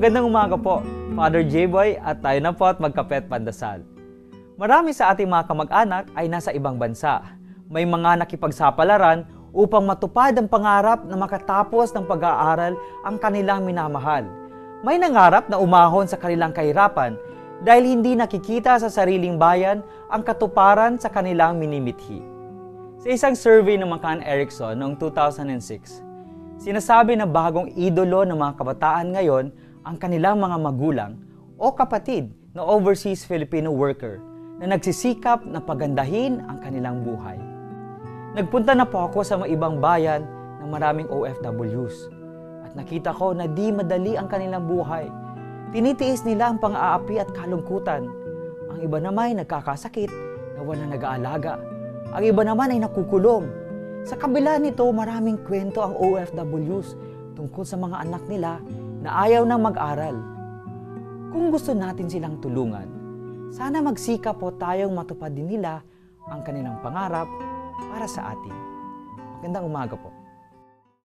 Magandang umaga po, Father J-Boy, at tayo na po at magkape at pandasal. Marami sa ating mga kamag-anak ay nasa ibang bansa. May mga nakipagsapalaran upang matupad ang pangarap na makatapos ng pag-aaral ang kanilang minamahal. May nangarap na umahon sa kanilang kahirapan dahil hindi nakikita sa sariling bayan ang katuparan sa kanilang minimithi. Sa isang survey ng McCann Erickson noong 2006, sinasabi na bagong idolo ng mga kabataan ngayon ang kanilang mga magulang o kapatid na overseas Filipino worker na nagsisikap na pagandahin ang kanilang buhay. Nagpunta na po ako sa mga ibang bayan ng maraming OFWs at nakita ko na di madali ang kanilang buhay. Tinitiis nila ang pang-aapi at kalungkutan. Ang iba naman ay nagkakasakit na walang nag-aalaga. Ang iba naman ay nakukulong. Sa kabila nito, maraming kwento ang OFWs tungkol sa mga anak nila na ayaw nang mag-aral. Kung gusto natin silang tulungan, sana magsikap po tayong matupad din nila ang kanilang pangarap para sa atin. Magandang umaga po.